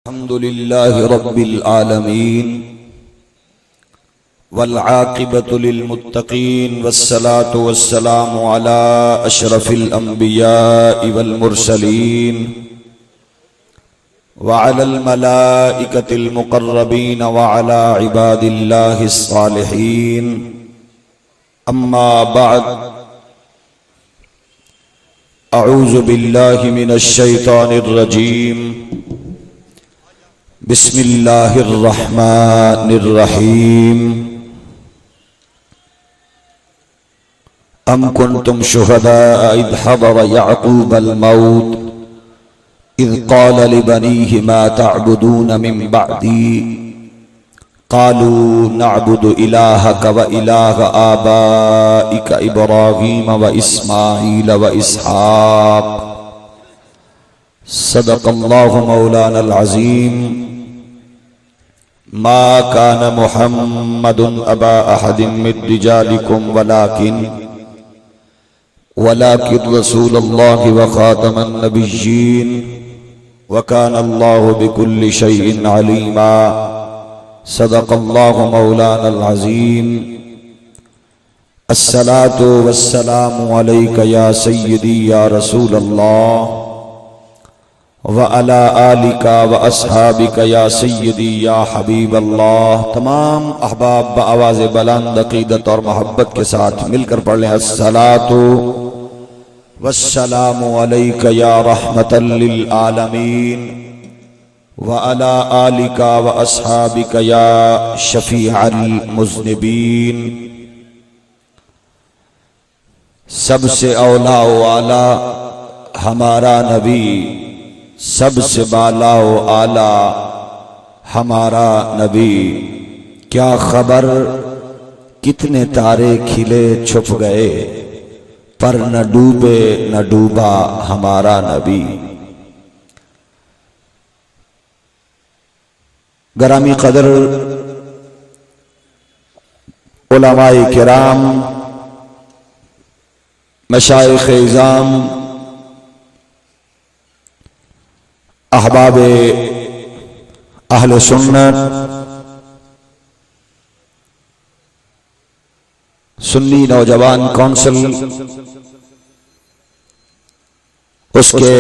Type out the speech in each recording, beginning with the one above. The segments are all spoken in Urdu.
الحمد لله رب العالمين والعاقبة للمتقين والصلاة والسلام على أشرف الأنبياء والمرسلين وعلى الملائكة المقربين وعلى عباد الله الصالحين أما بعد أعوذ بالله من الشيطان الرجيم بسم الله الرحمن الرحيم أم كنتم شهداء إذ حضر يعقوب الموت إذ قال لبنيه ما تعبدون من بعدي قالوا نعبد إلهك وإله آبائك إبراهيم وإسماعيل وإسحاق صدق الله مولانا العظيم ما كان محمد أبا أحد من رجالكم ولكن رسول الله وخاتم النبيين وكان الله بكل شيء عليما صدق الله مولانا العظيم الصلاة والسلام عليك يا سيدي يا رسول الله وعلى آلك وأصحابك يا سيدي يا حبيب الله۔ تمام احباب بآواز بلند عقیدت اور محبت کے ساتھ مل کر پڑھ لیں الصلاۃ والسلام علیک یا رحمۃ للعالمین وعلى آلك وأصحابك يا شفیع المذنبین۔ سب سے اولا و اعلیٰ ہمارا نبی، سب سے بالا و اعلیٰ ہمارا نبی، کیا خبر کتنے تارے کھلے چھپ گئے پر نہ ڈوبے نہ ڈوبا ہمارا نبی۔ گرامی قدر علماء کرام، مشائخ اعظام، احباب اہل سنت، سنی نوجوان کونسل، اس کے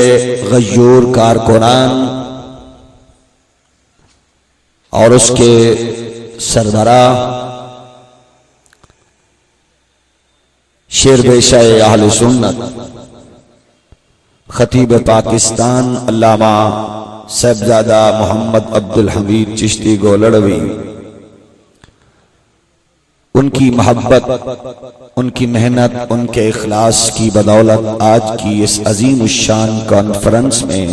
غیور کارکنان اور اس کے سربراہ شیر بیشہ اہل سنت خطیب پاکستان علامہ صاحبزادہ محمد عبدالحمید چشتی گولڑوی، ان کی محبت، ان کی محنت، ان کے اخلاص کی بدولت آج کی اس عظیم الشان کانفرنس میں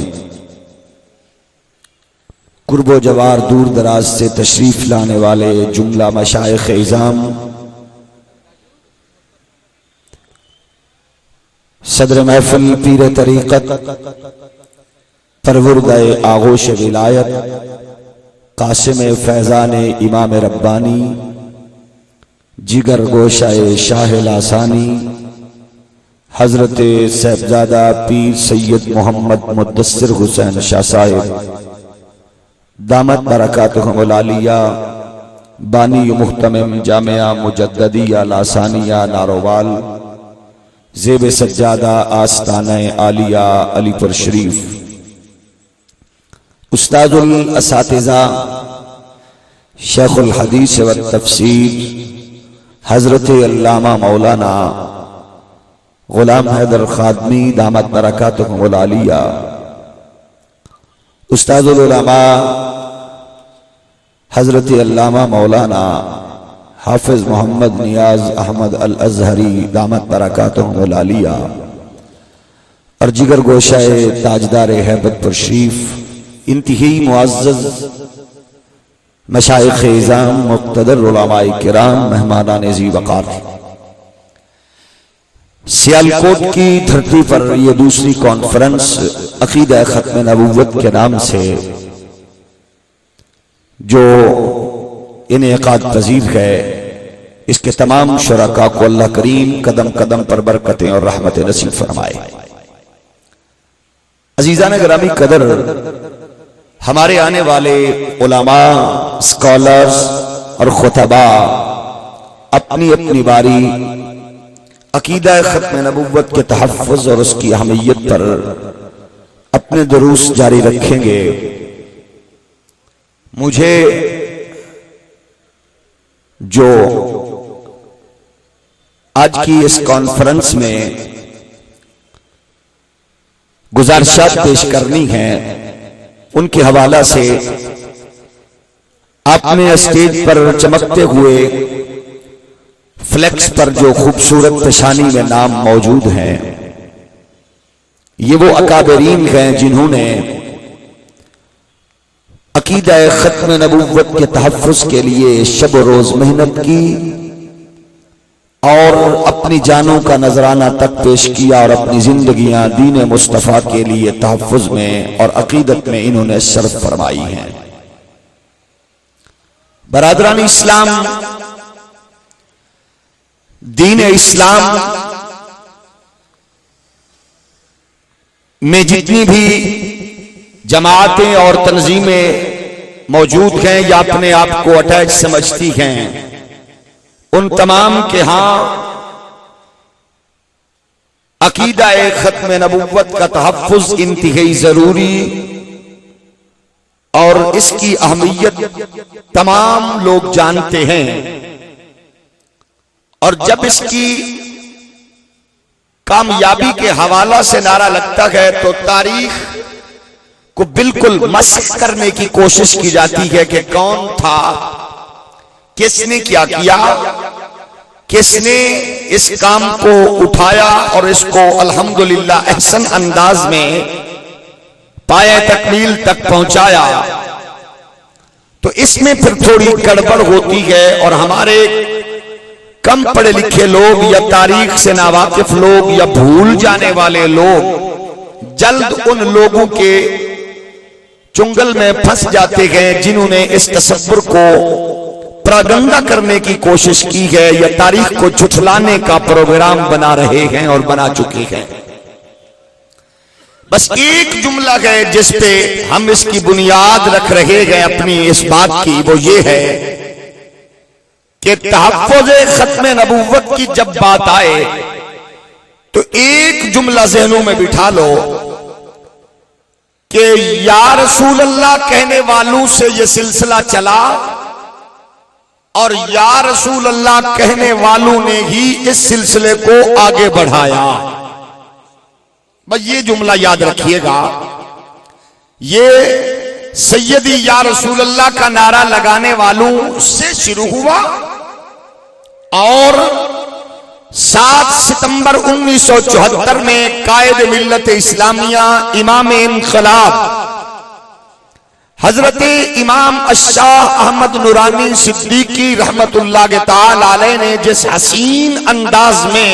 قرب و جوار دور دراز سے تشریف لانے والے جملہ مشائخ اعظام، صدر محفل پیر طریقت، پروردہ آغوش ولایت، قاسم فیضان امام ربانی، جگر گوشہ شاہ لاسانی، حضرت صاحبزادہ پیر سید محمد مدثر حسین شاہ صاحب دامت برکاتہم العالیہ، بانی محتمم جامعہ مجددیہ لاسانیہ ناروال، زیب سجادہ آستانہ عالیہ علی پر شریف، استاد الاساتذہ شیخ الحدیث والتفسیر حضرت علامہ مولانا غلام حیدر خادمی دامت برکاتہم العالیہ، استاد العلماء حضرت علامہ مولانا حافظ محمد نیاز احمد الازہری دامت برکاتہم العالیہ، اور جگر گوشہ تاجدار ہیبت پر شریف، انتہائی معزز مشائخ اعظام، مقتدر علماء کرام، مہمانان ذی وقار، سیالکوٹ کی دھرتی پر یہ دوسری کانفرنس عقیدہ ختم نبوت کے نام سے جو انعقاد پذیر ہے، اس کے تمام شرکاء کو اللہ کریم قدم قدم پر برکتیں اور رحمت نصیب فرمائے۔ عزیزان گرامی قدر، ہمارے آنے والے علماء، اسکالرز اور خطبہ اپنی اپنی باری عقیدہ ختم نبوت کے تحفظ اور اس کی اہمیت پر اپنے دروس جاری رکھیں گے۔ مجھے جو آج کی اس کانفرنس میں گزارشات پیش کرنی ہیں، ان کے حوالہ سے آپ نے اسٹیج پر چمکتے ہوئے فلیکس پر جو خوبصورت نشانی میں نام موجود ہیں، یہ وہ اکابرین ہیں جنہوں نے عقیدہ ختم نبوت کے تحفظ کے لیے شب و روز محنت کی اور اپنی جانوں کا نذرانہ تک پیش کیا اور اپنی زندگیاں دین مصطفیٰ کے لیے تحفظ میں اور عقیدت میں انہوں نے صرف فرمائی ہیں۔ برادران اسلام، دین اسلام میں جتنی بھی جماعتیں اور تنظیمیں موجود ہیں یا اپنے آپ کو اٹیچ سمجھتی ہیں، ان تمام کے ہاں عقیدہ ختم نبوت کا تحفظ انتہائی ضروری اور اس کی اہمیت تمام لوگ جانتے ہیں، اور جب اس کی کامیابی کے حوالہ سے نعرہ لگتا ہے تو تاریخ کو بالکل مسخ کرنے کی کوشش کی جاتی ہے کہ کون تھا، کس نے کیا کیا، کس نے اس کام کو اٹھایا اور اس کو الحمدللہ احسن انداز میں پایہ تکمیل تک پہنچایا۔ تو اس میں پھر تھوڑی گڑبڑ ہوتی ہے، اور ہمارے کم پڑھے لکھے لوگ یا تاریخ سے ناواقف لوگ یا بھول جانے والے لوگ جلد ان لوگوں کے چنگل میں پھنس جاتے ہیں جنہوں نے اس تصور کو پراگندہ کرنے کی کوشش کی ہے یا تاریخ کو جھٹلانے کا پروگرام بنا رہے ہیں اور بنا چکے ہیں۔ بس ایک جملہ ہے جس پہ ہم اس کی بنیاد رکھ رہے ہیں اپنی اس بات کی، وہ یہ ہے کہ تحفظ ختم نبوت کی جب بات آئے تو ایک جملہ ذہنوں میں بٹھا لو کہ یا رسول اللہ کہنے والوں سے یہ سلسلہ چلا اور یا رسول اللہ کہنے والوں نے ہی اس سلسلے کو آگے بڑھایا۔ بس یہ جملہ یاد رکھیے گا، یہ سیدی یا رسول اللہ کا نعرہ لگانے والوں سے شروع ہوا اور 7 ستمبر 1974 میں قائد ملت اسلامیہ، امام انقلاب حضرت امام الشاہ احمد نورانی صدیقی رحمت اللہ تعالی علیہ نے جس حسین انداز میں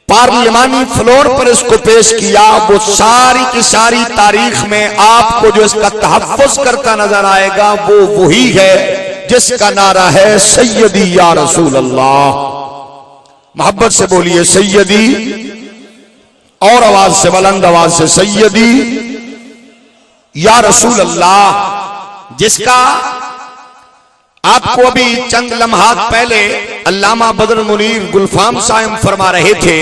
پارلیمانی فلور پر اس کو پیش کیا، وہ ساری کی ساری تاریخ میں آپ کو جو اس کا تحفظ کرتا نظر آئے گا وہ وہی ہے جس کا نعرہ ہے سیدی یا رسول اللہ۔ محبت سے بولیے سیدی، اور آواز سے، بلند آواز سے، سیدی یا رسول اللہ، جس کا آپ کو ابھی چند لمحات پہلے علامہ بدر منیر گلفام صاحب فرما رہے تھے،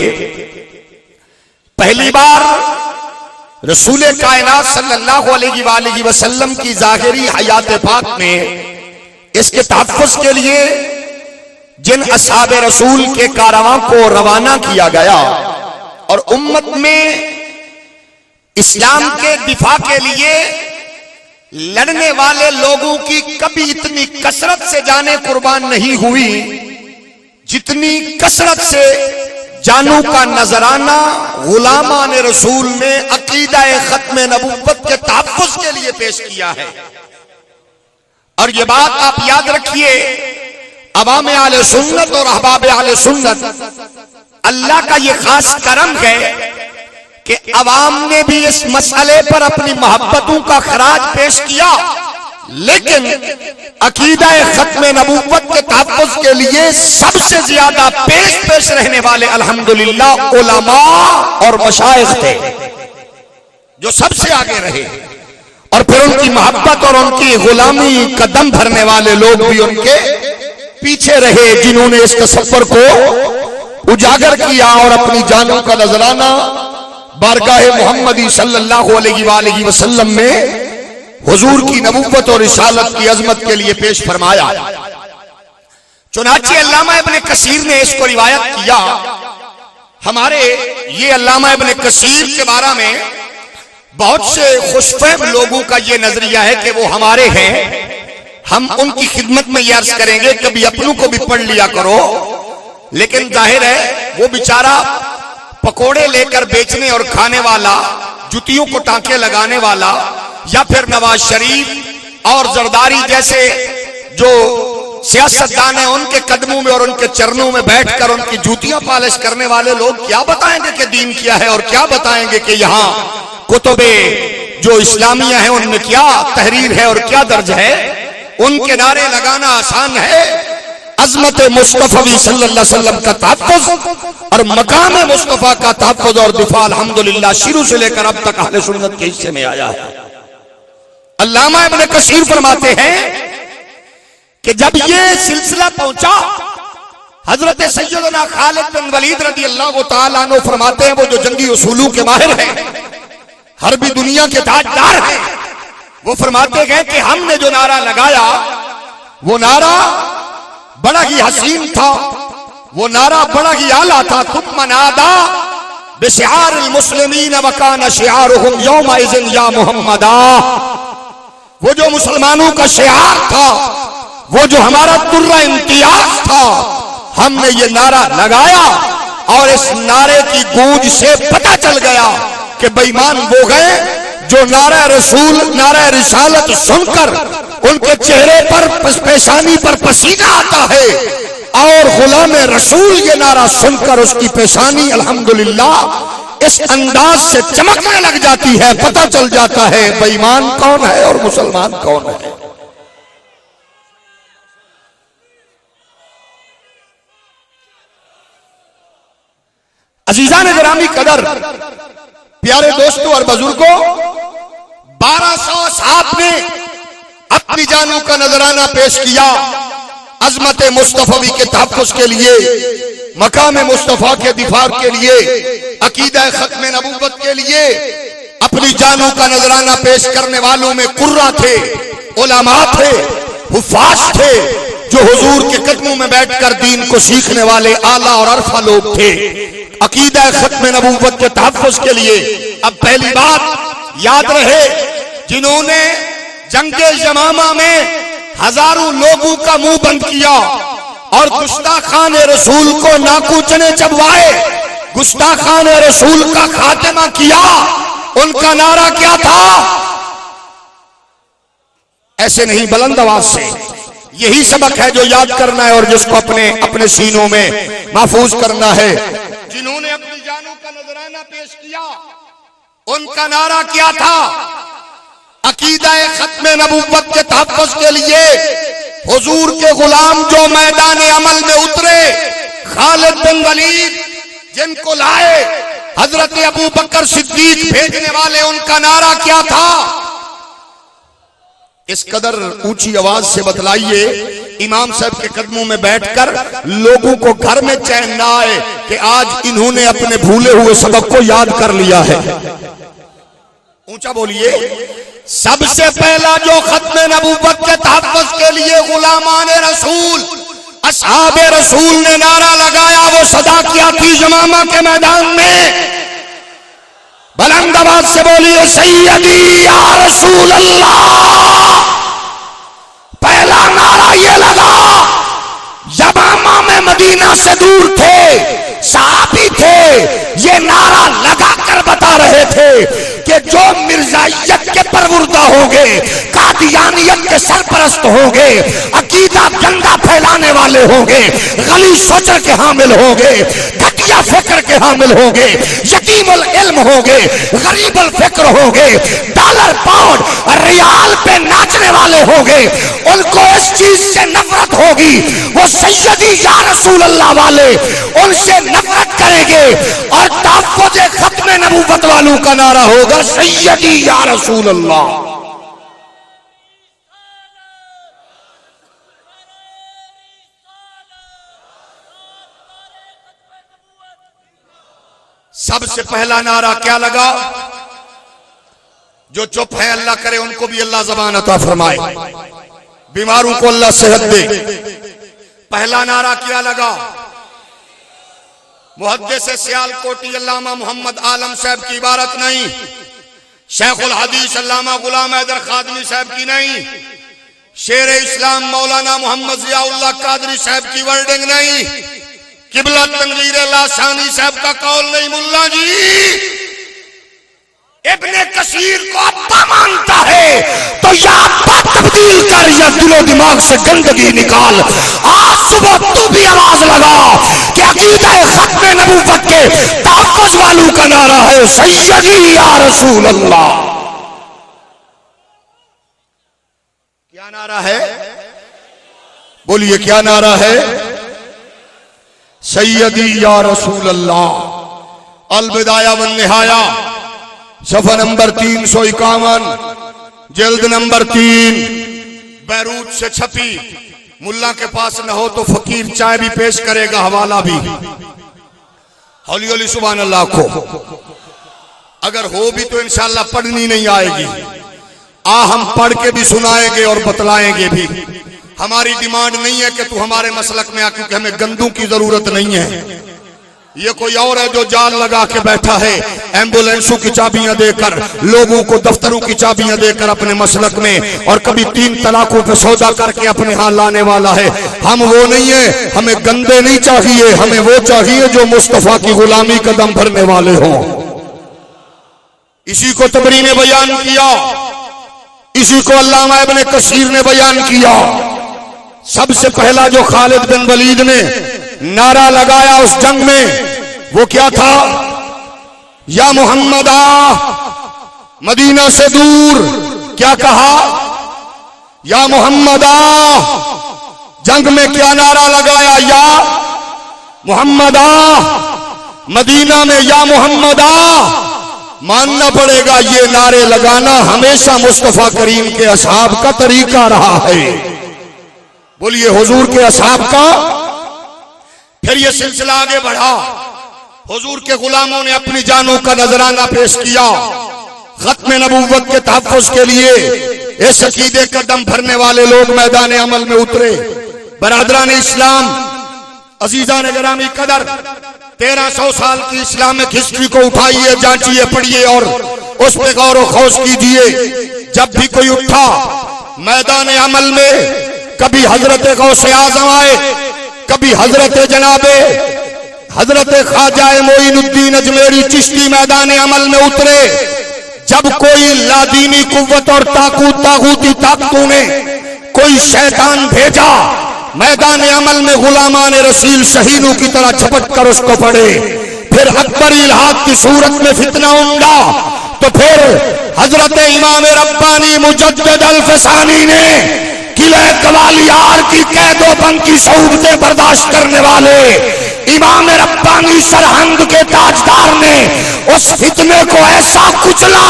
پہلی بار رسول کائنات صلی اللہ علیہ وآلہ وسلم کی ظاہری حیات پاک میں اس کے تحفظ کے لیے جن اصحاب رسول کے کارواں کو روانہ کیا گیا اور امت میں اسلام کے دفاع کے لیے لڑنے والے لوگوں کی کبھی اتنی کثرت سے جانیں قربان نہیں ہوئی جتنی کثرت سے جانوں کا نذرانہ غلامان رسول نے عقیدہ ختم نبوت کے تحفظ کے لیے پیش کیا ہے۔ اور یہ بات آپ یاد رکھیے، عوام اہل سنت اور احباب اہل سنت، اللہ کا یہ خاص کرم ہے کہ عوام نے بھی اس مسئلے پر اپنی محبتوں کا خراج پیش کیا، لیکن عقیدہ ختم نبوت کے تحفظ کے لیے سب سے زیادہ پیش رہنے والے الحمدللہ علماء اور مشائخ تھے جو سب سے آگے رہے۔ اور پھر ان کی محبت اور ان کی غلامی کا دم بھرنے والے لوگ بھی ان کے پیچھے رہے، جنہوں نے اس تصور کو اجاگر کیا اور اپنی جانوں کا نذرانہ بارگاہ محمدی صلی اللہ علیہ وآلہ وسلم میں حضور کی نبوت اور رسالت کی عظمت کے لیے پیش فرمایا۔ چنانچہ علامہ ابن کثیر نے اس کو روایت کیا۔ ہمارے یہ علامہ ابن کثیر کے بارے میں بہت سے خوش فہم لوگوں کا یہ نظریہ ہے کہ وہ ہمارے ہیں، ہم ان کی خدمت میں یہ عرض کریں گے کبھی اپنوں کو بھی پڑھ لیا کرو، لیکن ظاہر ہے وہ بیچارہ پکوڑے لے کر بیچنے اور کھانے والا، جوتیوں کو ٹانکے لگانے والا، یا پھر نواز شریف اور زرداری جیسے جو سیاستدان ہیں ان کے قدموں میں اور ان کے چرنوں میں بیٹھ کر ان کی جوتیاں پالش کرنے والے لوگ کیا بتائیں گے کہ دین کیا ہے، اور کیا بتائیں گے کہ یہاں کتب جو اسلامیہ ہیں ان میں کیا تحریر ہے اور کیا درج ہے۔ ان کے نعرے لگانا آسان ہے، عظمت مصطفی صلی اللہ علیہ وسلم کا تحفظ اور مقام مصطفیٰ کا تحفظ اور دفاع الحمدللہ شروع سے لے کر اب تک اہل سنت کے حصے میں آیا ہے۔ علامہ ابن کثیر فرماتے ہیں کہ جب یہ سلسلہ پہنچا، حضرت سیدنا خالد بن ولید رضی اللہ تعالیٰ عنہ فرماتے ہیں، وہ جو جنگی اصولوں کے ماہر ہیں، حربی دنیا کے تاجدار ہیں، وہ فرماتے ہیں کہ ہم نے جو نعرہ لگایا وہ نعرہ بڑا ہی حسین تھا، وہ نعرہ بڑا ہی اعلیٰ تھا۔ ثم نادا بشعار المسلمین وکان شعارهم یومئذ یا محمدا، وہ جو مسلمانوں کا شعار تھا، وہ جو ہمارا درہ امتیاز تھا، ہم نے یہ نعرہ لگایا اور اس نعرے کی گونج سے پتہ چل گیا کہ بے ایمان وہ گئے جو نعرہ رسول، نعرہ رسالت سن کر ان کے چہرے پر پیشانی پر پسینہ آتا ہے، اور غلام رسول یہ نعرہ سن کر اس کی پیشانی الحمدللہ اس انداز سے چمکنے لگ جاتی ہے، پتہ چل جاتا ہے بے ایمان کون ہے اور مسلمان کون ہے۔ عزیزان گرامی قدر، پیارے دوستوں اور بزرگوں، 1200 اصحاب نے اپنی جانوں کا نذرانہ پیش کیا عظمت مصطفی کے تحفظ کے لیے، مقام مصطفیٰ کے دفاع کے لیے، عقیدہ ختم نبوت کے لیے۔ اپنی جانوں کا نذرانہ پیش کرنے والوں میں قرہ تھے، علماء تھے، حفاظ تھے، جو حضور کے قدموں میں بیٹھ کر دین کو سیکھنے والے اعلیٰ اور عرفہ لوگ تھے۔ عقیدہ ختم نبوت کے تحفظ کے لیے اب پہلی بات یاد رہے، جنہوں نے جنگ یمامہ میں ہزاروں لوگوں کا منہ بند کیا اور گستاخان رسول کو ناکوچنے چبوائے، گستاخان رسول کا خاتمہ کیا، ان کا نعرہ کیا تھا؟ ایسے نہیں، بلند آواز سے۔ یہی سبق ہے جو یاد کرنا ہے اور جس کو اپنے سینوں میں محفوظ کرنا ہے۔ جنہوں نے اپنی جانوں کا نذرانہ پیش کیا، ان کا نعرہ کیا تھا؟ عقیدہ ختم نبوت کے تحفظ کے لیے حضور کے غلام جو میدان عمل میں اترے، خالد بن ولید جن کو لائے حضرت ابو بکر صدیق بھیجنے والے، ان کا نعرہ کیا تھا؟ اس قدر اونچی آواز سے بتلائیے، امام صاحب کے قدموں میں بیٹھ کر لوگوں کو گھر میں چین نہ آئے کہ آج انہوں نے اپنے بھولے ہوئے سبق کو یاد کر لیا ہے۔ اونچا بولیے۔ سب سے پہلا جو ختم نبوت کے تحفظ کے لیے غلامان رسول، اصحاب رسول نے نعرہ لگایا، وہ صدا کیا تھی یمامہ کے میدان میں؟ بلند آواز سے بولیے، سیدی یا رسول اللہ۔ پہلا نعرہ یہ لگا، یمامہ میں مدینہ سے دور تھے، صحابی تھے، یہ نعرہ لگا کر بتا رہے تھے کہ جو مرزائیت کے پروردہ ہوں گے، قادیانیت کے سرپرست ہوں گے، عقیدہ گندا پھیلانے والے ہوں گے، غلیظ سوچ کے حامل ہوں گے، گھٹیا فکر کے حامل ہوں گے، یتیم العلم ہوں گے، غریب الفکر ہوں گے، ڈالر پاؤنڈ ریال پہ ناچنے والے ہوں گے، ان کو اس چیز سے نفرت ہوگی، وہ سیدی یا رسول اللہ والے ان سے نفرت کریں گے، اور تحفظ ختم نبوت والوں کا نعرہ ہوگا سیدی یا رسول اللہ۔ سب سے پہلا نعرہ کیا لگا؟ جو چپ ہے اللہ کرے ان کو بھی اللہ زبان عطا فرمائے، بیماروں کو اللہ صحت دے۔ پہلا نعرہ کیا لگا؟ محدث سیال کوٹی علامہ محمد عالم صاحب کی عبارت نہیں، شیخ الحدیث علامہ غلام حیدر خادمی صاحب کی نہیں، شیر اسلام مولانا محمد ضیاء اللہ قادری صاحب کی ورڈنگ نہیں، قبلہ تنویر لاسانی صاحب کا قول نہیں۔ ملا جی ابن کثیر کو ابا مانتا ہے تو یا ابا تبدیل کر یا دل و دماغ سے گندگی نکال۔ آج صبح تو بھی آواز لگا کہ عقیدہ ختم نبوت کے تحفظ والوں کا نعرہ ہے سیدی یا رسول اللہ۔ کیا نعرہ ہے؟ بولیے کیا نعرہ ہے؟ سیدی یا رسول اللہ۔ البدایہ والنہایہ صفحہ نمبر 351 جلد نمبر 3 بیروت سے چھپی۔ ملا کے پاس نہ ہو تو فقیر چائے بھی پیش کرے گا، حوالہ بھی۔ ہولی ہولی سبحان اللہ کو اگر ہو بھی تو انشاءاللہ پڑھنی نہیں آئے گی، ہم پڑھ کے بھی سنائیں گے اور بتلائیں گے بھی۔ ہماری ڈیمانڈ نہیں ہے کہ تو ہمارے مسلک میں آ، کیونکہ ہمیں گندوں کی ضرورت نہیں ہے۔ یہ کوئی اور ہے جو جال لگا کے بیٹھا ہے ایمبولینسوں کی چابیاں دے کر، لوگوں کو دفتروں کی چابیاں دے کر اپنے مسلک میں، اور کبھی 3 طلاقوں پہ سودا کر کے اپنے ہاں لانے والا ہے۔ ہم وہ نہیں ہیں، ہمیں گندے نہیں چاہیے، ہمیں وہ چاہیے جو مصطفیٰ کی غلامی کا دم بھرنے والے ہوں۔ اسی کو تبری نے بیان کیا، اسی کو علامہ ابن کثیر نے بیان کیا۔ سب سے پہلا جو خالد بن ولید نے نعرہ لگایا اس جنگ میں وہ کیا تھا؟ یا محمد آ مدینہ سے دور۔ کیا کہا؟ یا محمد آ۔ جنگ میں کیا نعرہ لگایا؟ یا محمد آ۔ مدینہ میں یا محمد آ۔ ماننا پڑے گا یہ نعرے لگانا ہمیشہ مصطفیٰ کریم کے اصحاب کا طریقہ رہا ہے۔ بولیے حضور کے اصحاب کا۔ پھر یہ سلسلہ آگے بڑھا، حضور کے غلاموں نے اپنی جانوں کا نذرانہ پیش کیا ختم نبوت کے تحفظ کے لیے۔ اس عقیدے کا دم بھرنے والے لوگ میدان عمل میں اترے۔ برادران اسلام، عزیزان گرامی قدر، 1300 سال کی اسلامک ہسٹری کو اٹھائیے، جانچیے، پڑھیے اور اس پہ غور و خوض کیجئے۔ جب بھی کوئی اٹھا میدان عمل میں، کبھی حضرت غوث اعظم آئے، کبھی حضرت جناب حضرت خواجہ معین الدین اجمیری چشتی میدان عمل میں اترے۔ جب کوئی لادینی قوت اور طاغوتی طاقتوں نے کوئی شیطان بھیجا میدان عمل میں، غلامان رسول شہینوں کی طرح جھپٹ کر اس کو پڑے۔ پھر اکبر الحاق کی صورت میں فتنہ امڈا تو پھر حضرت امام ربانی مجدد الفسانی نے قلعہ گوالیار کی قید و بند کی صعوبتیں برداشت کرنے والے امام ربانی سرہنگ کے تاجدار نے اس فتنے کو ایسا کچلا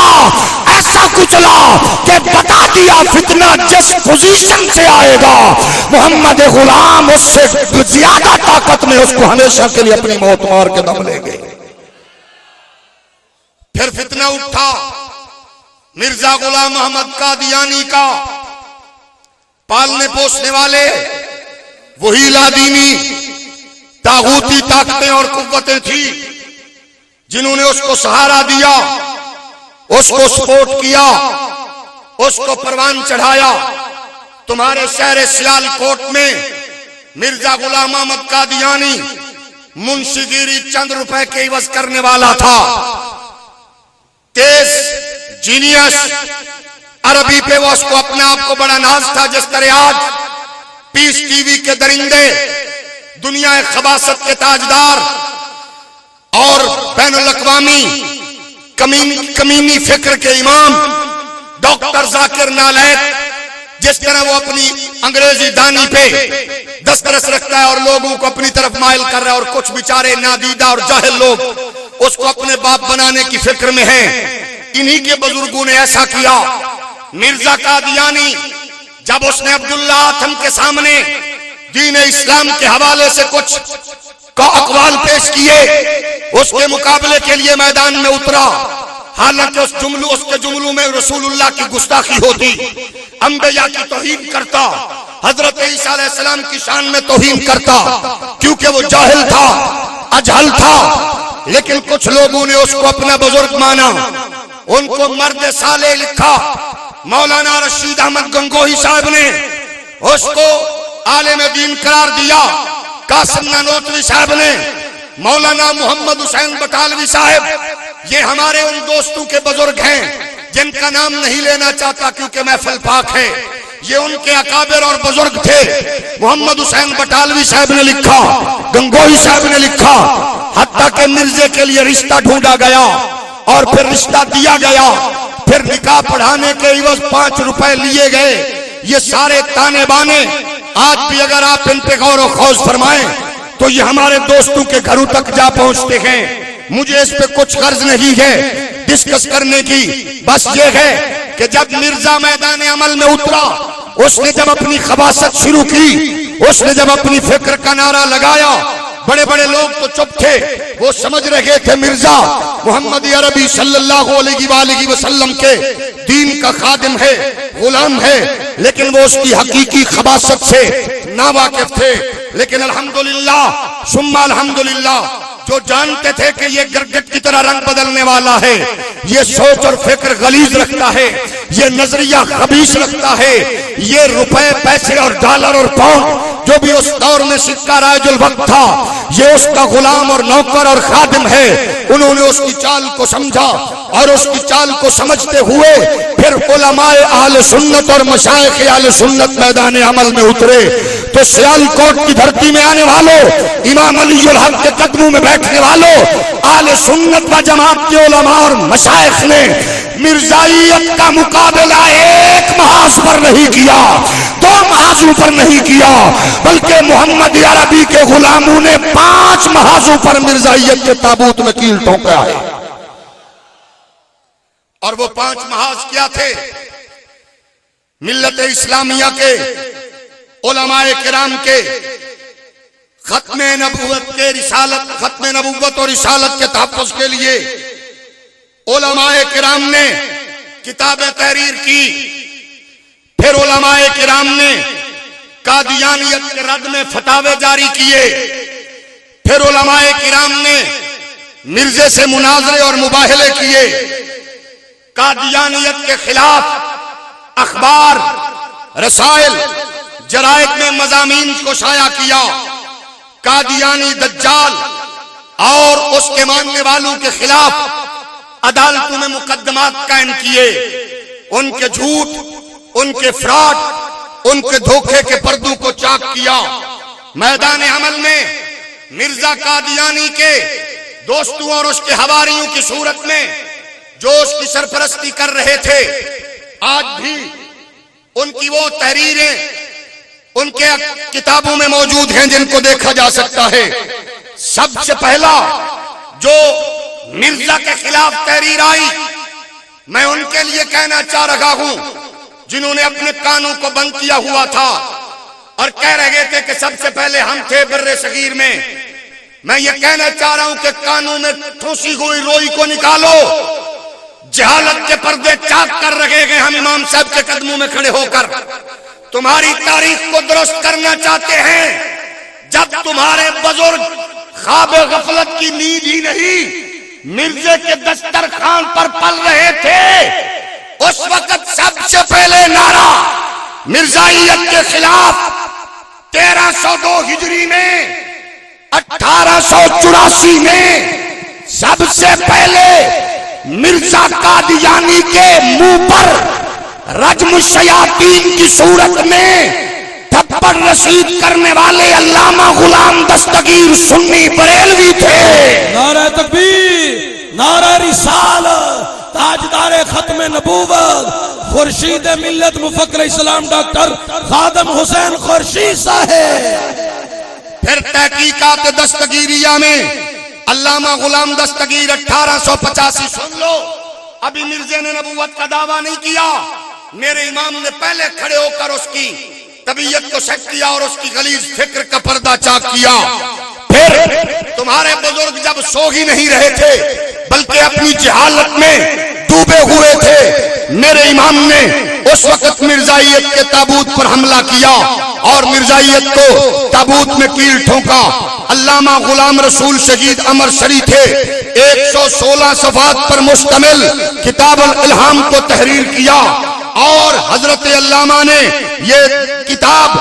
کہ بتا دیا فتنہ جس پوزیشن سے آئے گا محمد غلام اس سے زیادہ طاقت میں اس کو ہمیشہ کے لیے اپنی موت مار کے دم لے گے۔ پھر فتنہ اٹھا مرزا غلام محمد قادیانی کا۔ پالنے پوسنے والے وہی لادینی طاغوتی طاقتیں اور قوتیں تھی جنہوں نے اس کو سہارا دیا، اس کو سپورٹ کیا، اس کو پروان چڑھایا۔ تمہارے شہر سیال کوٹ میں مرزا غلام محمد قادیانی منشی گیری چند روپے کے عوض کرنے والا تھا، تیز جینیس، عربی پہ وہ اس کو اپنے آپ کو بڑا ناز تھا۔ جس طرح آج پیس ٹی وی کے درندے، دنیا خباثت کے تاجدار اور بین الاقوامی کمینی فکر کے امام ڈاکٹر ذاکر نالائق، جس طرح وہ اپنی انگریزی دانی پہ دسترس رکھتا ہے اور لوگوں کو اپنی طرف مائل کر رہا ہے، اور کچھ بیچارے نادیدہ اور جاہل لوگ اس کو اپنے باپ بنانے کی فکر میں ہیں۔ انہی کے بزرگوں نے ایسا کیا۔ مرزا قادیانی جب اس نے عبداللہ آتم کے سامنے دین اسلام کے حوالے سے کچھ کا اقوال پیش کیے، اس کے مقابلے کے لیے میدان میں اترا، حالانکہ اس کے جملوں میں رسول اللہ کی گستاخی ہوتی، انبیاء کی توہین کرتا، حضرت عیسیٰ علیہ السلام کی شان میں توہین کرتا، کیونکہ وہ جاہل تھا، اجہل تھا۔ لیکن کچھ لوگوں نے اس کو اپنا بزرگ مانا، ان کو مرد صالح لکھا۔ مولانا رشید احمد گنگوہی صاحب نے اس کو عالم دین قرار دیا، قاسم نانوتوی صاحب نے، مولانا محمد حسین بٹالوی صاحب، یہ ہمارے ان دوستوں کے بزرگ ہیں جن کا نام نہیں لینا چاہتا کیونکہ محفل پاک ہے، یہ ان کے اکابر اور بزرگ تھے۔ محمد حسین بٹالوی صاحب نے لکھا، گنگوہی صاحب نے لکھا، حتیٰ کہ مرزے کے لیے رشتہ ڈھونڈا گیا اور پھر رشتہ دیا گیا، پھر نکاح پڑھانے کے عوض 5 روپے لیے گئے۔ یہ سارے تانے بانے آج بھی اگر آپ ان پہ غور و خوض فرمائیں تو یہ ہمارے دوستوں کے گھروں تک جا پہنچتے ہیں۔ مجھے اس پہ کچھ غرض نہیں ہے ڈسکس کرنے کی، بس یہ ہے کہ جب مرزا میدان عمل میں اترا، اس نے جب اپنی خباثت شروع کی، اس نے جب اپنی فکر کا نعرہ لگایا، بڑے بڑے لوگ تو چپ تھے، وہ سمجھ رہے تھے مرزا محمد عربی صلی اللہ علیہ وآلہ وسلم کے دین کا خادم ہے، غلام ہے، لیکن وہ اس کی حقیقی خباثت سے ناواقف تھے۔ لیکن الحمدللہ ثم الحمدللہ، جو جانتے تھے کہ یہ گرگٹ کی طرح رنگ بدلنے والا ہے، یہ سوچ اور فکر غلیظ رکھتا ہے، یہ نظریہ خبیث رکھتا ہے، یہ روپے پیسے اور ڈالر اور پاؤنڈ جو بھی اس دور میں سکہ رائج الوقت تھا، یہ اس کا غلام اور نوکر اور خادم ہے۔ انہوں نے اس کی چال کو سمجھا اور اس کی چال کو سمجھتے ہوئے پھر علماء اہل سنت اور مشائخ اہل سنت میدان عمل میں اترے۔ تو سیال کوٹ کی دھرتی میں آنے والوں، امام علی الحق کے قدموں میں بیٹھنے والوں، اہل سنت و جماعت کے علماء اور مشائخ نے مرزائیت کا مقابلہ ایک محاذ پر نہیں کیا، 2 محاذوں پر نہیں کیا، بلکہ محمد عربی کے غلاموں نے 5 محاذوں پر مرزائیت کے تابوت میں کیل ٹھونکا ہے۔ اور وہ 5 محاذ کیا تھے؟ ملت اسلامیہ کے علماء کرام کے ختم نبوت کے رسالت، ختم نبوت اور رسالت کے تحفظ کے لیے علماء کرام نے کتابیں تحریر کی، پھر علماء کرام نے قادیانیت کے رد میں فتاوے جاری کیے، پھر علماء کرام نے مرزے سے مناظرے اور مباہلے کیے، قادیانیت کے خلاف اخبار، رسائل، جرائد میں مضامین کو شائع کیا، قادیانی دجال اور اس کے ماننے والوں کے خلاف عدالتوں میں مقدمات قائم کیے، ان کے جھوٹ، ان کے فراڈ، ان کے دھوکے کے پردوں کو چاک کیا۔ میدان عمل میں مرزا قادیانی کے دوستوں اور اس کے حواریوں کی صورت میں جو اس کی سرپرستی کر رہے تھے، آج بھی ان کی وہ تحریریں ان کے کتابوں میں موجود ہیں جن کو دیکھا جا سکتا ہے۔ سب سے پہلا جو مرزا کے خلاف تحریر آئی، میں ان کے لیے کہنا چاہ رہا ہوں جنہوں نے اپنے کانوں کو بند کیا ہوا تھا اور کہہ رہے تھے کہ سب سے پہلے ہم تھے بر صغیر میں یہ کہنا چاہ رہا ہوں کہ کانوں میں ٹھوسی ہوئی روئی کو نکالو، جہالت کے پردے چاک کر رہے ہیں ہم امام صاحب کے قدموں میں کھڑے ہو کر۔ تمہاری تاریخ کو درست کرنا چاہتے ہیں، جب تمہارے بزرگ خواب غفلت کی نیند ہی نہیں مرزے کے دسترخوان پر پل رہے تھے، اس وقت سب سے پہلے نعرہ مرزائیت کے خلاف 1302 ہجری میں، 1884 میں سب سے پہلے مرزا قادیانی کے منہ پر رجم الشیاطین کی صورت میں تھپڑ رسید کرنے والے علامہ غلام دستگیر سنی بریلوی تھے۔ نعرہ تکبیر، نعرہ رسالت، تاجدار ختم نبوت، خورشید ملت مفکر اسلام ڈاکٹر خادم حسین خورشید صاحب۔ پھر تحقیقات دستگیریہ میں علامہ غلام دستگیر 1885، سن لو، ابھی مرزے نے نبوت کا دعویٰ نہیں کیا، میرے امام نے پہلے کھڑے ہو کر اس کی طبیعت کو سیٹ کیا اور اس کی غلیظ فکر کا پردہ چاک کیا۔ پھر تمہارے بزرگ جب سو ہی نہیں رہے تھے بلکہ اپنی جہالت میں ڈوبے ہوئے تھے، میرے امام نے اس وقت مرزائیت کے تابوت پر حملہ کیا اور مرزائیت کو تابوت میں کیل ٹھونکا۔ علامہ غلام رسول شہید امر شری تھے، 116 صفحات پر مشتمل کتاب الالہام کو تحریر کیا، اور حضرت علامہ نے یہ کتاب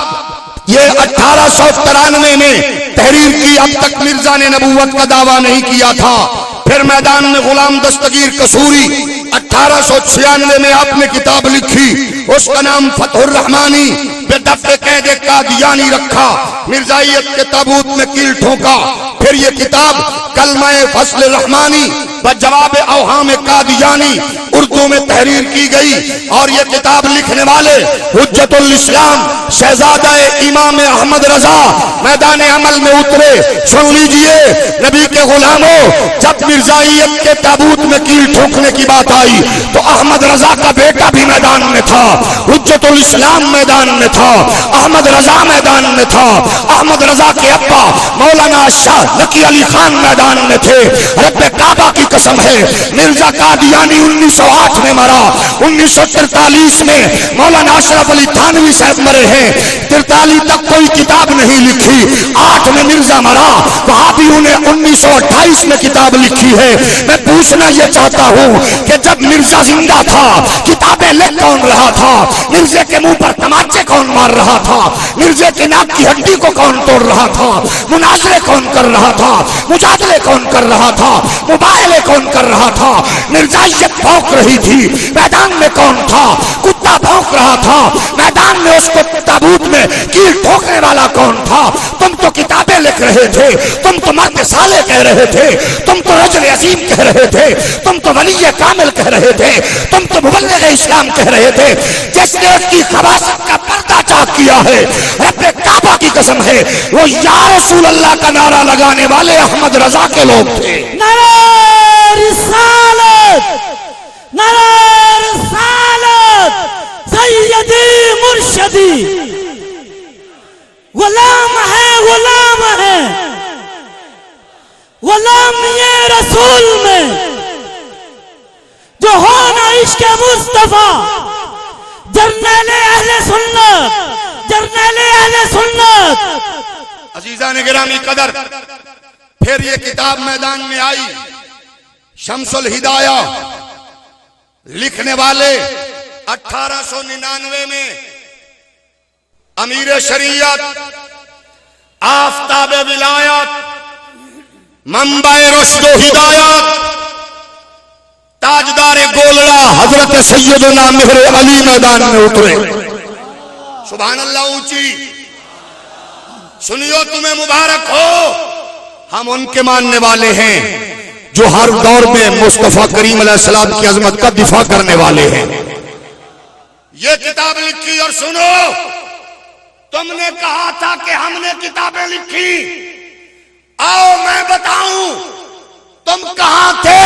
1893 میں تحریر کی۔ اب تک مرزا نے نبوت کا دعویٰ نہیں کیا تھا۔ پھر میدان میں غلام دستگیر قصوری 1896 میں آپ نے کتاب لکھی، اس کا نام فتح الرحمانی بے دفع قید قادیانی رکھا، مرزائیت کے تابوت میں کیل ٹھونکا۔ پھر یہ کتاب کلمہ فصل الرحمانی بجواب اوہام قادیانی اردو میں تحریر کی گئی، اور یہ کتاب لکھنے والے حجت الاسلام شہزادہ امام احمد رضا میدان عمل میں اترے۔ سن لیجئے نبی کے غلاموں، جب مرزائیت کے تابوت میں کیل ٹھونکنے کی بات آئی تو احمد رضا کا بیٹا بھی میدان میں تھا، حجت الاسلام میدان میں تھا، احمد رضا میدان میں تھا، احمد رضا کے ابا مولانا شاہ لکی علی خان میدان میں تھے۔ رب کعبہ کی قسم ہے، مرزا قادیانی 1908 میں مرا، 1943 میں مولانا اشرف علی تھانوی صاحب مرے ہیں، 43 تک کوئی کتاب نہیں لکھی، 8 میں مرزا مرا، وہابیوں نے 1928 میں کتاب لکھی ہے۔ میں پوچھنا یہ چاہتا ہوں کہ جب مرزا زندہ تھا کتابیں لکھ کون رہا تھا؟ مرزے کے منہ پر تماچے کون مار رہا تھا؟ مرزے کی ناک کی ہڈی کو کون توڑ رہا تھا؟ مناظرے کون کر رہا تھا؟ مجادلے کون کر رہا تھا؟ مباہلے کون کر رہا تھا؟ مرزائیت بھونک رہی تھی، میدان میں کون تھا؟ کتا بھونک رہا تھا، میدان میں اس کو تابوت میں کیل ٹھوکنے والا کون تھا؟ تم تو کتابیں لکھ رہے تھے، تم تو مرد صالح کہہ رہے تھے، تم تو رجل عظیم کہہ رہے تھے، تم تو ولی کامل کہہ رہے تھے، تم تو مبلغ اسلام کہہ رہے تھے۔ جس نے اس کی خباثت کا پردہ چاک کیا ہے، رب کعبہ کی قسم ہے، وہ یا رسول اللہ کا نعرہ لگانے والے احمد رضا کے لوگ تھے۔ نعرہ رسالت، نعرہ رسالت، سیدی مرشدی، غلام ہے، غلام ہے، غلام یہ رسول میں جو ہونا عشق مصطفیٰ، جرنیل اہل سنت، جرنیل اہل سنت۔ عزیزان گرامی قدر، پھر یہ کتاب میدان میں آئی، شمس الہدایہ، لکھنے والے 1899 میں امیر شریعت، آفتاب ولایت، منبع رشد و ہدایت، تاجدار گولڑا حضرت سیدنا مہر علی میدان میں اترے۔ سبحان اللہ اونچی، سنیو تمہیں مبارک ہو، ہم ان کے ماننے والے ہیں جو ہر دور میں مصطفیٰ کریم علیہ السلام کی عظمت کا دفاع کرنے والے ہیں۔ یہ کتاب لکھی، اور سنو، تم نے کہا تھا کہ ہم نے کتابیں لکھی، آؤ میں بتاؤں تم کہاں تھے،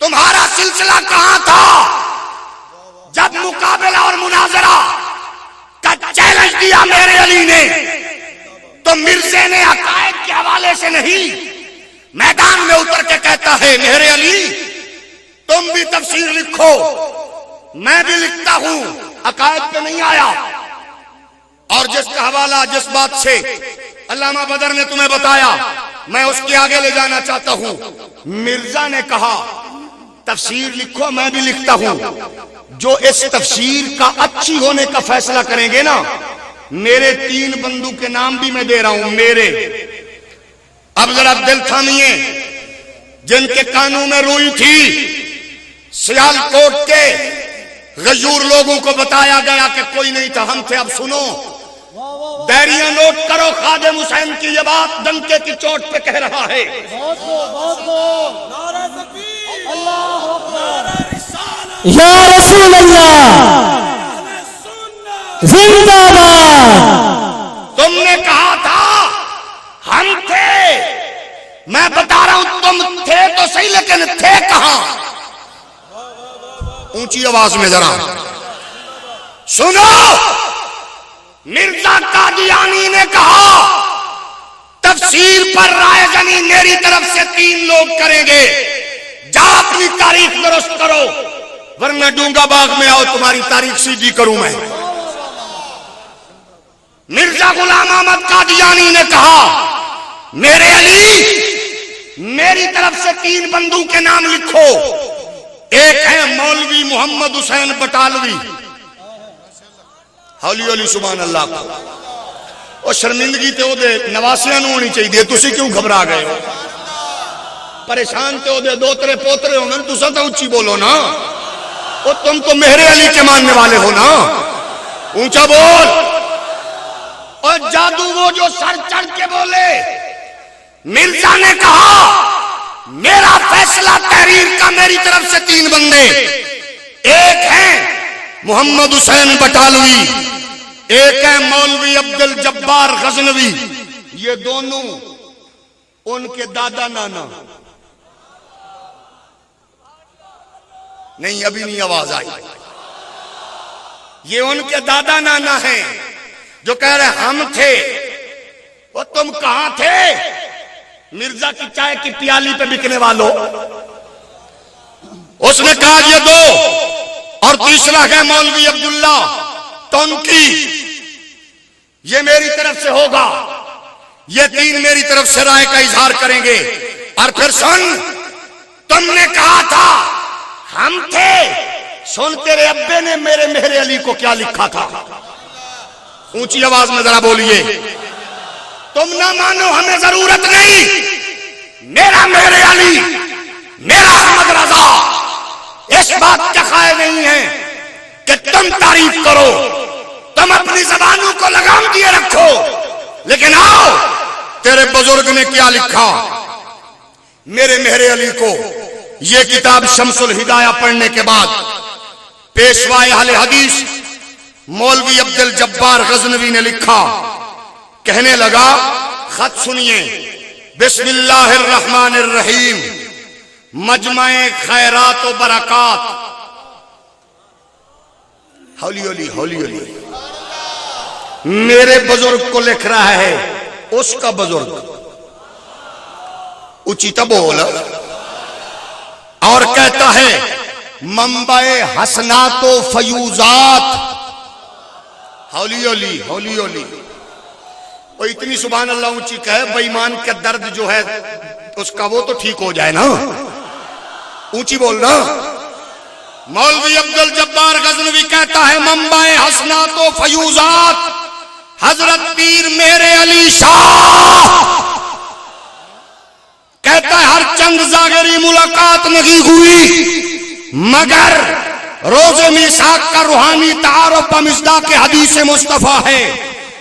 تمہارا سلسلہ کہاں تھا جب مقابلہ اور مناظرہ کا چیلنج دیا میرے علی نے؟ تو مرزے نے عقائد کے حوالے سے نہیں، میدان میں اتر کے کہتا ہے میرے علی تم بھی تفسیر لکھو، میں بھی لکھتا ہوں، عقائد پہ نہیں آیا۔ اور جس کا حوالہ جس بات سے علامہ بدر نے تمہیں بتایا، میں اس کے آگے لے جانا چاہتا ہوں۔ مرزا نے کہا تفسیر لکھو، میں بھی لکھتا ہوں، جو اس تفسیر کا اچھی ہونے کا فیصلہ کریں گے نا، میرے 3 بندوں کے نام بھی میں دے رہا ہوں، میرے۔ اب ذرا دل تھامیے، جن کے کانوں میں روئی تھی، سیال کوٹ کے غیور لوگوں کو بتایا گیا کہ کوئی نہیں تھا، ہم تھے۔ اب سنو، ڈائریاں نوٹ کرو، خادم حسین کی یہ بات ڈنکے کی چوٹ پہ کہہ رہا ہے۔ یا رسول اللہ زندہ باد۔ تم نے کہا تھا ہم تھے، میں بتا رہا ہوں تم تھے تو صحیح، لیکن تھے کہاں؟ اونچی آواز میں ذرا سنو، مرزا قادیانی نے کہا تفسیر پر رائے زنی میری طرف سے 3 لوگ کریں گے. جا اپنی تاریخ درست کرو ورنہ ڈونگا باغ میں آؤ تمہاری تاریخ سیدھی کروں میں. مرزا غلام احمد قادیانی نے کہا میرے علی میری طرف سے 3 بندوں کے نام لکھو. ایک ہے مولوی محمد حسین بٹالوی. ہولی ہولی سبحان اللہ کو. اور شرمندگی تے او دے نواسیاں نو ہونی چاہیے. تسی کیوں گھبرا گئے ہو؟ پریشان تے او دے دوترے پوترے ہوں تسا تو اونچی بولو نا. اور تم تو میرے علی کے ماننے والے ہو نا. اونچا بول. اور جادو وہ جو سر چڑھ کے بولے. مرزا نے کہا میرا فیصلہ تحریر کا میری طرف سے 3 بندے. ایک ہیں محمد حسین بٹالوی, ایک ہے مولوی عبد الجبار غزنوی. یہ دونوں ان کے دادا نانا نہیں, ابھی نہیں آواز آئی. یہ ان کے دادا نانا ہیں جو کہہ رہے ہم تھے. وہ تم کہاں تھے؟ مرزا کی چائے کی پیالی پہ بکنے والوں. اس نے کہا یہ 2 اور تیسرا ہے مولوی عبداللہ تونکی. یہ میری طرف سے ہوگا. یہ 3 میری طرف سے رائے کا اظہار کریں گے. اور پھر سن, تم نے کہا تھا ہم تھے. سن تیرے ابے نے میرے علی کو کیا لکھا تھا. اونچی آواز میں ذرا بولیے. تم نہ مانو ہمیں ضرورت نہیں. میرے علی میرا احمد رضا اس بات کے قائل نہیں ہے کہ تم تعریف کرو. تم اپنی زبانوں کو لگام دیے رکھو. لیکن آؤ تیرے بزرگ نے کیا لکھا. میرے علی کو یہ کتاب شمس الہدایہ پڑھنے کے بعد پیشوائے اہل حدیث مولوی عبد الجبار غزنوی نے لکھا. کہنے لگا خط سنیے. بسم اللہ الرحمن الرحیم مجمع خیرات و برکات. ہولی ہولی ہولی ہولی. میرے بزرگ کو لکھ رہا ہے اس کا بزرگ. اچیتا بول. اور کہتا ہے منبع حسنات و فیوزات. ہولی ہولی ہولی ہولی. وہ اتنی سبحان اللہ اونچی کہے بے ایمان کا درد جو ہے اس کا وہ تو ٹھیک ہو جائے نا. اونچی بولنا. مولوی عبد الجبار غزنوی کہتا ہے منبع حسنات و فیوزات حضرت پیر میرے علی شاہ. کہتا ہے ہر چند ظاہری ملاقات نہیں ہوئی مگر روز میثاق کا روحانی تعارف بمصداق حدیث مصطفیٰ ہے,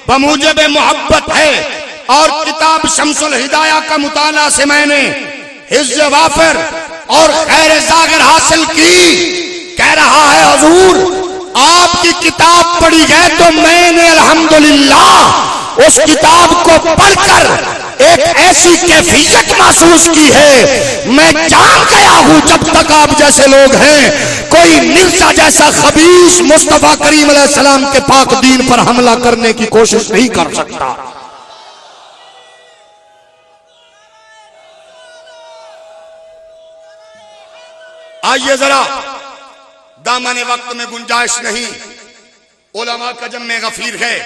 بموجب محبت ہے. اور کتاب شمس الہدایہ کا مطالعہ سے میں نے حفظ وافر اور خیر ظاہر حاصل کی. کہہ رہا ہے حضور آپ کی کتاب پڑھی گئے تو میں نے الحمدللہ اس کتاب کو پڑھ کر ایک ایسی کیفیت محسوس کی ہے. میں جان گیا ہوں جب تک آپ جیسے لوگ ہیں کوئی مرزا جیسا خبیث مصطفیٰ کریم علیہ السلام کے پاک دین پر حملہ کرنے کی کوشش نہیں کر سکتا. آئیے ذرا, دامن وقت میں گنجائش نہیں. علماء کا جمع غفیر ہے.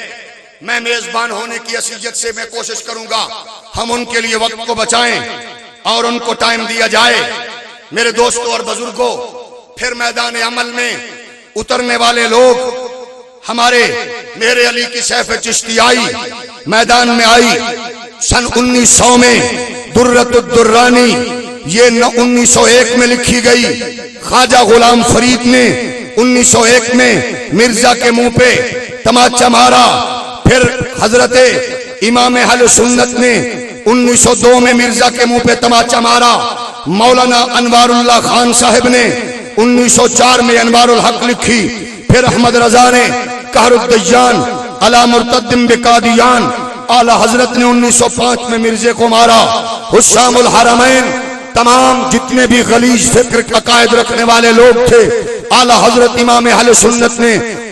میں میزبان ہونے کی حیثیت سے میں کوشش کروں گا ہم ان کے لیے وقت کو بچائیں اور ان کو ٹائم دیا جائے. میرے دوستوں اور بزرگوں, پھر میدان عمل میں اترنے والے لوگ ہمارے میرے علی کی سیف چشتی آئی, میدان میں آئی سن 1900 میں. درۃ الدرانی یہ 1901 میں لکھی گئی. خواجہ غلام فرید نے 1901 میں مرزا کے منہ پہ تماچا مارا. پھر حضرت امام اہل سنت نے 1902 میں مرزا کے منہ پہ تماچا مارا. مولانا انوار اللہ خان صاحب نے 1904 میں انوار الحق لکھی. پھر احمد رضا نے قہر الدیان علی مرتدم بقادیان. اعلی حضرت نے 1905 میں مرزے کو مارا. حسام الحرمین تمام جتنے بھی غلیظ فکر عقائد رکھنے والے لوگ تھے اعلی حضرت امام اہل سنت نے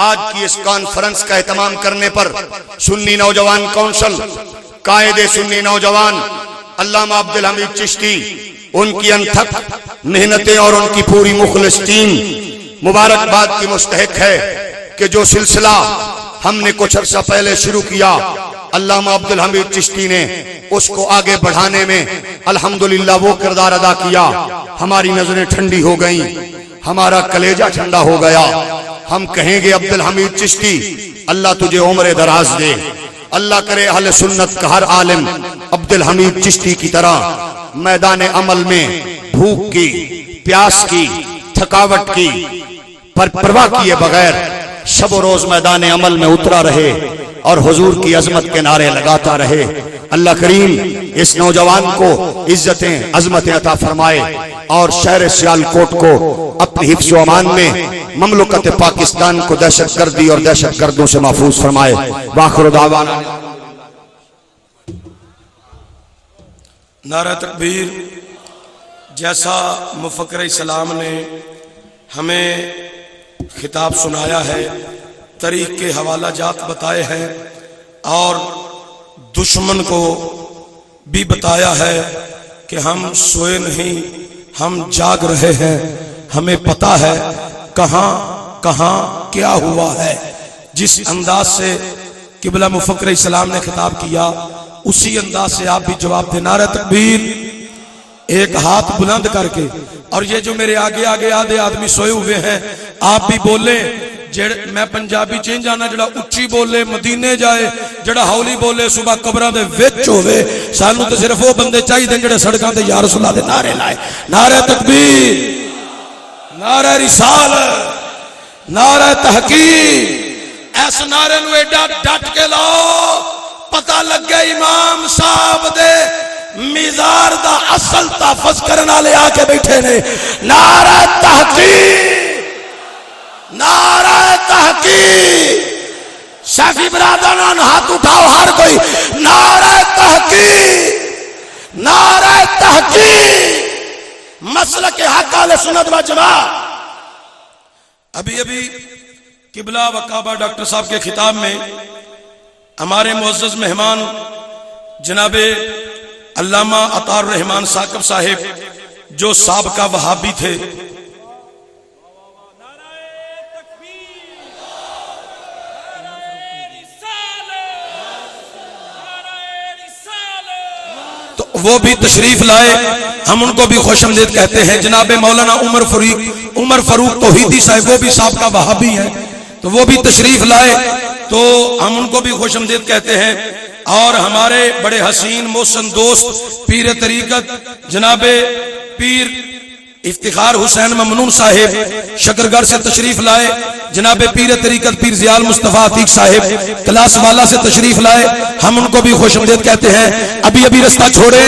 آج کی اس کانفرنس کا اہتمام کرنے پر سنی نوجوان کونسل، قائد سنی نوجوان علامہ عبدالحمید چشتی، ان کی انتھک محنتیں اور ان کی پوری مخلص ٹیم مبارکباد کی مستحق ہے کہ جو سلسلہ ہم نے کچھ عرصہ پہلے شروع کیا، علامہ عبدالحمید چشتی نے اس کو آگے بڑھانے میں الحمدللہ وہ کردار ادا کیا۔ ہماری نظریں ٹھنڈی ہو گئیں، ہمارا کلیجہ ٹھنڈا ہو گیا۔ ہم کہیں گے عبدالحمید چشتی اللہ تجھے عمر دراز دے، اللہ کرے اہل سنت کا ہر عالم عبدالحمید چشتی کی طرح میدان عمل میں بھوک کی، پیاس کی، تھکاوٹ کی پرواہ کیے بغیر شب و روز میدان عمل میں اترا رہے اور حضور کی عظمت کے نعرے لگاتا رہے۔ اللہ کریم اس نوجوان کو عزتیں عظمتیں عطا فرمائے اور شہر سیالکوٹ کو اپنی حفظ و امان میں، مملکت پاکستان کو دہشت گردی اور دہشت گردوں سے محفوظ فرمائے۔ وآخر دعوانا نعرہ تکبیر۔ جیسا مفکر اسلام نے ہمیں خطاب سنایا ہے، طریق کے حوالہ جات بتائے ہیں اور دشمن کو بھی بتایا ہے کہ ہم سوئے نہیں، ہم جاگ رہے ہیں، ہمیں پتا ہے کہاں کہاں کیا ہوا ہے۔ جس انداز سے قبلہ مفکر اسلام نے خطاب کیا اسی انداز سے آپ بھی جواب دیں۔ نعرہ تکبیر، ایک ہاتھ بلند کر کے، اور یہ جو میرے آگے آگے آدھے آدمی سوئے ہوئے ہیں آپ بھی بولیں۔ میں پنجابی چینج آنا جڑا اچھی بولے مدینے جائے، جڑا ہولی بولے صبح قبراں دے وچ ہوے۔ سانو تے صرف وہ بندے چاہیے جڑے سڑکاں تے یا رسول اللہ دے نعرے لائے۔ نعرہ تکبیر، نعرہ رسالت، نعرہ تحقیق۔ اس نعرے نو ایڈا ڈٹ کے لاؤ پتہ لگ گیا امام صاحب دے میزار دا اصل تحفظ کرنے والے آ کے بیٹھے نے۔ نعرہ تحقیق، نعرہ تحقیق۔ شافی برادران ہاتھ اٹھاؤ ہر کوئی، نعرہ تحقیق، نعرہ تحقیق۔ مسلک حق اہل سنت و جماعت۔ ابھی قبلہ و کعبہ ڈاکٹر صاحب کے خطاب میں ہمارے معزز مہمان جناب علامہ عطار الرحمان ثاقب صاحب جو سابقہ وہابی تھے، تو وہ بھی تشریف لائے، ہم ان کو بھی خوش آمدید کہتے ہیں۔ جناب مولانا عمر فاروق توحیدی صاحب وہ بھی سابقہ وہابی ہیں، تو وہ بھی تشریف لائے، تو ہم ان کو بھی خوش آمدید کہتے ہیں۔ اور ہمارے بڑے حسین محسن دوست پیر طریقت جناب پیر افتخار حسین ممنون صاحب شکرگڑھ سے تشریف لائے، جناب پیر طریقت پیر زیال مصطفیٰ عتیق صاحب کلاس والا سے تشریف لائے، ہم ان کو بھی خوش آمدید کہتے ہیں۔ ابھی رستہ چھوڑے،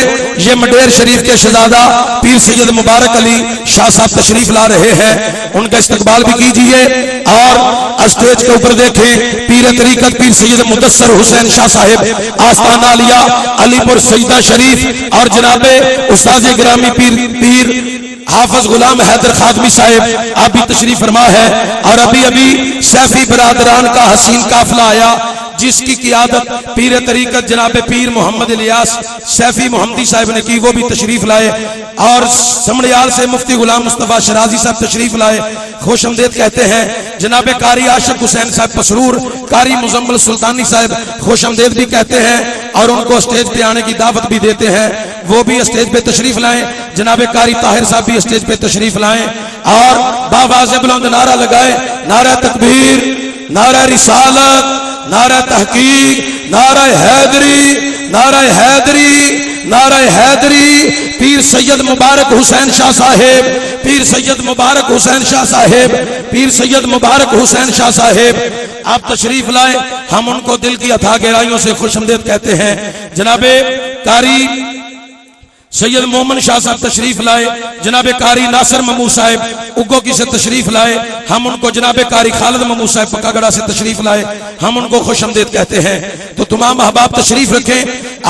یہ مڈیر شریف کے شہزادہ پیر سید مبارک علی شاہ صاحب تشریف لا رہے ہیں، ان کا استقبال بھی کیجئے۔ اور اسٹیج کے اوپر دیکھیں پیر طریقت پیر سید مدثر حسین شاہ صاحب آستانہ علیہ علی پور سیدہ شریف، اور جناب استاذ گرامی پیر حافظ غلام حیدر خادمی صاحب آپ بھی تشریف فرما ہے۔ اور ابھی سیفی برادران کا حسین قافلہ آیا جس کی قیادت پیر طریقت جناب پیر محمد الیاس سیفی محمدی صاحب نے کی، وہ بھی تشریف لائے۔ اور سمڑیال سے مفتی غلام مصطفیٰ شرازی صاحب تشریف لائے، خوش آمدید کہتے ہیں۔ جناب قاری عاشق حسین صاحب پسرور، قاری مزمل سلطانی صاحب خوش آمدید بھی کہتے ہیں اور ان کو اسٹیج پہ آنے کی دعوت بھی دیتے ہیں، وہ بھی اسٹیج پہ تشریف لائیں۔ جناب قاری طاہر صاحب بھی اسٹیج پہ تشریف لائیں اور باواز بلند نعرہ لگائے، نعرہ تکبیر، نعرہ رسالت، نعرہ تحقیق، نعرہ حیدری، نعرہ حیدری، نعرہ حیدری۔ پیر سید مبارک حسین شاہ صاحب، پیر سید مبارک حسین شاہ صاحب، پیر سید مبارک حسین شاہ صاحب آپ تشریف لائے، ہم ان کو دل کی اتھاہ گہرائیوں سے خوش آمدید کہتے ہیں۔ جناب قاری سید مومن شاہ صاحب تشریف لائے، جناب قاری ناصر ممو صاحب اگو کی سے تشریف لائے، ہم ان کو جناب قاری خالد ممو صاحب پکا گڑا سے تشریف لائے، ہم ان کو خوش آمدید کہتے ہیں۔ تو تمام احباب تشریف رکھیں،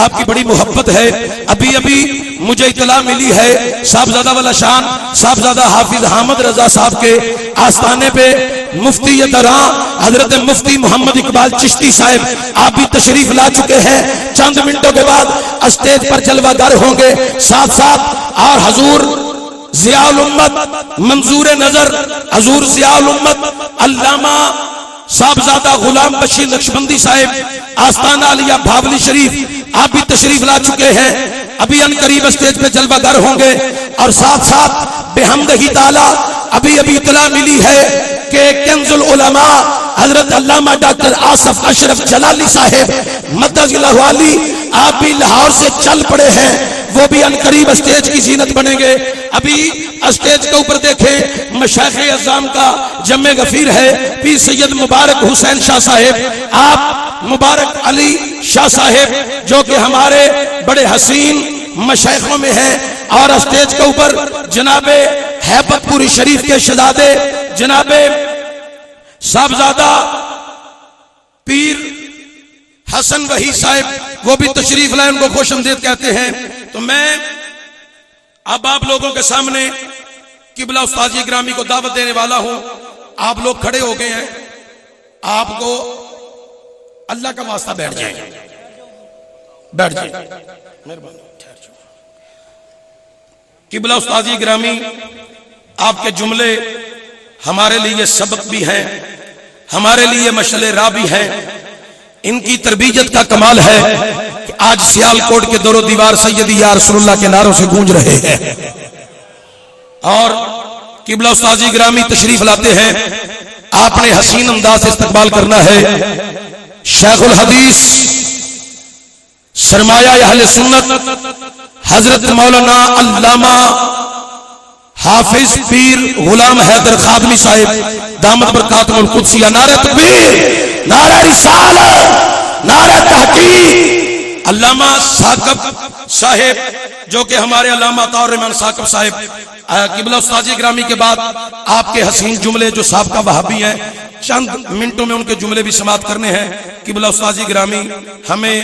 آپ کی بڑی محبت ہے۔ ابھی مجھے اطلاع ملی ہے صاحبزادہ والا شان صاحبزادہ حافظ حامد رضا صاحب کے آستانے پہ مفتی دراں حضرت مفتی محمد اقبال چشتی صاحب آپ بھی تشریف لا چکے ہیں. چند منٹوں کے بعد اسٹیج پر جلوہ گر ہوں گے. ساتھ ساتھ اور حضور ضیاء الامت منظور نظر حضور ضیاء الامت علامہ صاحبزادہ غلام بشیر نقشبندی صاحب آستانہ علیہ بھاولی شریف آپ بھی تشریف لا چکے ہیں. ابھی ان قریب اسٹیج پہ جلوہ گر ہوں گے. اور ساتھ ساتھ بحمدہ تعالی ابھی اطلاع ملی ہے کہ کنز العلماء حضرت علامہ ڈاکٹر آصف اشرف جلالی صاحب مدد اللہ علی آپ بھی لاہور سے چل پڑے ہیں. وہ بھی ان قریب اسٹیج کی زینت بنیں گے. ابھی اسٹیج کے اوپر دیکھیں مشائخ اعظام کا جمع غفیر ہے پیر سید مبارک حسین شاہ صاحب آپ مبارک علی شاہ صاحب جو کہ ہمارے بڑے حسین مشائخوں میں ہیں. اور اسٹیج کے اوپر جناب ہیبت پوری شریف کے شہزادے جناب صاحبزادہ پیر حسن وحید صاحب وہ بھی تشریف لائے. ان کو خوش آمدید کہتے ہیں. تو میں اب آپ لوگوں کے سامنے قبلہ استاذی گرامی کو دعوت دینے والا ہوں. آپ لوگ کھڑے ہو گئے ہیں. آپ کو اللہ کا واسطہ بیٹھ جائیں مہربانی. قبلہ استاذی گرامی آپ کے جملے ہمارے لیے سبق بھی ہیں, ہمارے لیے مشعل راہ بھی ہیں. ان کی تربیت کا کمال ہے کہ آج سیالکوٹ کے دور و دیوار سیدی یا رسول اللہ کے نعروں سے گونج رہے ہیں. اور قبلہ استاذی گرامی تشریف لاتے ہیں. آپ نے حسین انداز سے استقبال کرنا ہے. شیخ الحدیث سرمایہ اہل سنت حضرت مولانا علامہ حافظ پیر غلام حیدر خادمی صاحب دامت برکاتہ القدسیہ. نعرہ تکبیر, نعرہ رسالت, نعرہ تحقیق. علامہ ثاقب صاحب جو کہ ہمارے علامہ عطاء الرحمن ثاقب صاحب قبلہ استاذی گرامی کے بعد آپ کے حسین جملے جو سابقہ وہابی ہیں چند منٹوں میں ان کے جملے بھی سماعت کرنے ہیں. قبلہ استاذی گرامی ہمیں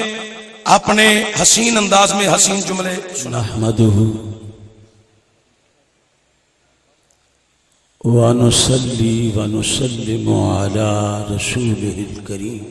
اپنے حسین انداز میں حسین جملے نحمده ونصلي ونسلم على رسوله الكريم